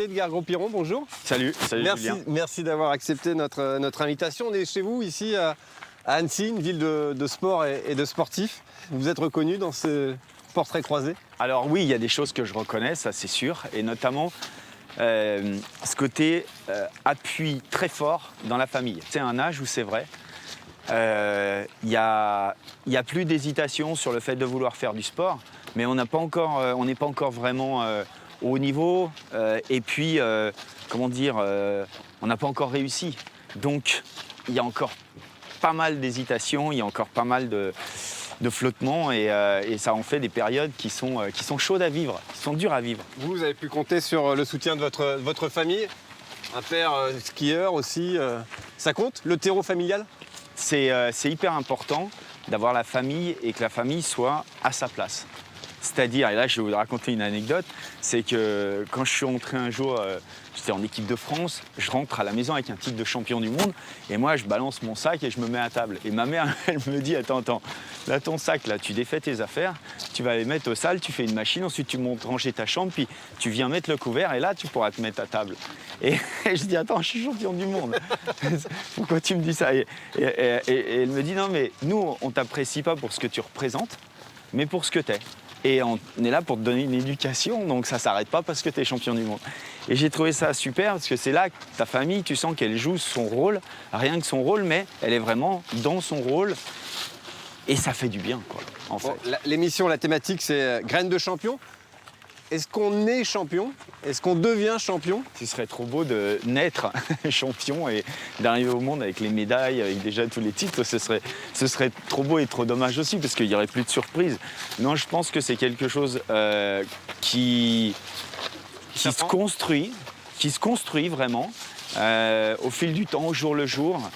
Edgar Gros-Piron, bonjour. Salut Julien. Merci d'avoir accepté notre invitation. On est chez vous ici à Annecy, une ville de sport et de sportifs. Vous êtes reconnu dans ce portrait croisé? Alors oui, il y a des choses que je reconnais, ça c'est sûr, et notamment ce côté appui très fort dans la famille. C'est un âge où c'est vrai, il y a plus d'hésitation sur le fait de vouloir faire du sport, mais on n'est pas encore vraiment au haut niveau, et puis, comment dire, on n'a pas encore réussi. Donc, il y a encore pas mal d'hésitation, il y a encore pas mal de flottement, et ça en fait des périodes qui sont chaudes à vivre, qui sont dures à vivre. Vous avez pu compter sur le soutien de votre famille, un père skieur aussi, ça compte, le terreau familial? C'est hyper important d'avoir la famille et que la famille soit à sa place. C'est-à-dire, et là je vais vous raconter une anecdote, c'est que quand je suis rentré un jour, j'étais en équipe de France, je rentre à la maison avec un titre de champion du monde, et moi je balance mon sac et je me mets à table. Et ma mère, elle me dit, attends, là ton sac, là, tu défais tes affaires, tu vas les mettre au salle, tu fais une machine, ensuite tu montes ranger ta chambre, puis tu viens mettre le couvert, et là tu pourras te mettre à table. Et je dis, attends, je suis champion du monde, pourquoi tu me dis ça? Et elle me dit, non mais nous on t'apprécie pas pour ce que tu représentes, mais pour ce que t'es. Et on est là pour te donner une éducation, donc ça ne s'arrête pas parce que tu es champion du monde. Et j'ai trouvé ça super parce que c'est là que ta famille, tu sens qu'elle joue son rôle, rien que son rôle, mais elle est vraiment dans son rôle et ça fait du bien, quoi, en fait. Bon, l'émission, la thématique, c'est Graines de champion. Est-ce qu'on est champion? Est-ce qu'on devient champion? Ce serait trop beau de naître champion et d'arriver au monde avec les médailles, avec déjà tous les titres. Ce serait trop beau et trop dommage aussi parce qu'il n'y aurait plus de surprises. Non, je pense que c'est quelque chose qui se construit vraiment au fil du temps, au jour le jour,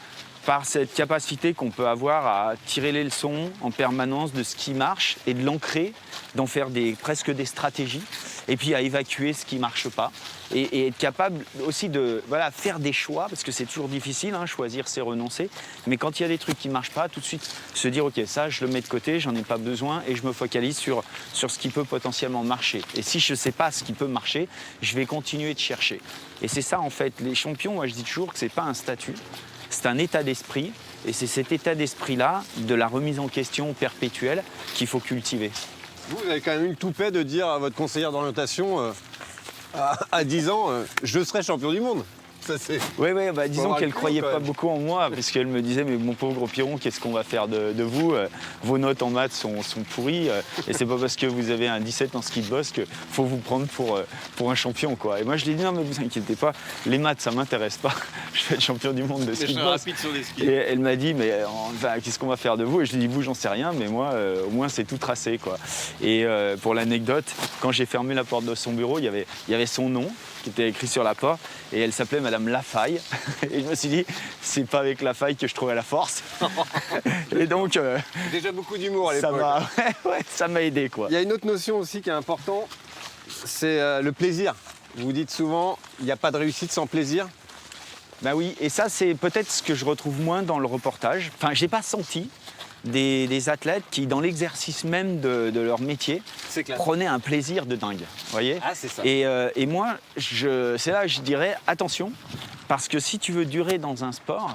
par cette capacité qu'on peut avoir à tirer les leçons en permanence de ce qui marche et de l'ancrer, d'en faire presque des stratégies, et puis à évacuer ce qui ne marche pas, et être capable aussi de faire des choix, parce que c'est toujours difficile, hein, choisir c'est renoncer, mais quand il y a des trucs qui ne marchent pas, tout de suite se dire ok, ça je le mets de côté, j'en ai pas besoin, et je me focalise sur ce qui peut potentiellement marcher. Et si je ne sais pas ce qui peut marcher, je vais continuer de chercher. Et c'est ça en fait, les champions, moi je dis toujours que ce n'est pas un statut, c'est un état d'esprit, et c'est cet état d'esprit-là, de la remise en question perpétuelle, qu'il faut cultiver. Vous avez quand même eu le toupet de dire à votre conseillère d'orientation à 10 ans, je serai champion du monde. Oui, disons qu'elle ne croyait pas beaucoup en moi, parce qu'elle me disait, mais mon pauvre Gros-Piron, qu'est-ce qu'on va faire de vous? Vos notes en maths sont pourries, et c'est pas parce que vous avez un 17 en ski de boss qu'il faut vous prendre pour un champion, quoi. Et moi, je lui ai dit, non, mais vous inquiétez pas, les maths, ça m'intéresse pas, je vais être champion du monde de ski de boss. Rapide sur les skis. Et elle m'a dit, mais qu'est-ce qu'on va faire de vous? Et je lui ai dit, vous, j'en sais rien, mais moi, au moins, c'est tout tracé, quoi. Et pour l'anecdote, quand j'ai fermé la porte de son bureau, il y avait son nom qui était écrit sur la porte, et elle s'appelait Madame Lafaille. Et je me suis dit, c'est pas avec Lafaille que je trouvais la force. Et donc, déjà beaucoup d'humour à l'époque. Ça m'a aidé, quoi. Il y a une autre notion aussi qui est importante, c'est le plaisir. Vous dites souvent, il n'y a pas de réussite sans plaisir. Ben oui, et ça, c'est peut-être ce que je retrouve moins dans le reportage. Enfin, j'ai pas senti des athlètes qui, dans l'exercice même de leur métier, prenaient un plaisir de dingue. Voyez? Ah, c'est ça. Et moi, c'est là que je dirais, attention, parce que si tu veux durer dans un sport,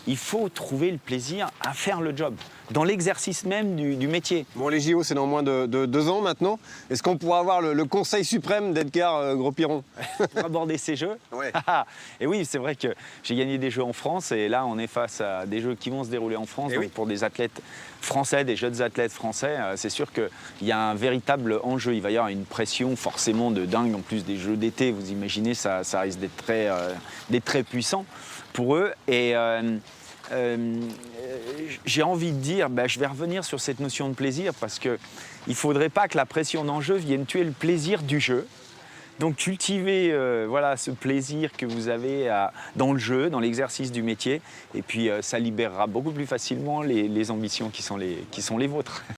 il faut trouver le plaisir à faire le job, dans l'exercice même du métier. Bon, les JO, c'est dans moins de 2 ans maintenant. Est-ce qu'on pourra avoir le conseil suprême d'Edgar Gros-Piron pour aborder ces jeux? Ouais. Et oui, c'est vrai que j'ai gagné des jeux en France, et là, on est face à des jeux qui vont se dérouler en France. Et donc oui. Pour des athlètes français, des jeunes athlètes français, c'est sûr qu'il y a un véritable enjeu. Il va y avoir une pression forcément de dingue, en plus des jeux d'été. Vous imaginez, ça risque d'être très puissant pour eux. Et j'ai envie de dire, je vais revenir sur cette notion de plaisir, parce qu'il ne faudrait pas que la pression d'enjeu vienne tuer le plaisir du jeu. Donc cultivez ce plaisir que vous avez dans le jeu, dans l'exercice du métier, et puis ça libérera beaucoup plus facilement les ambitions qui sont les vôtres.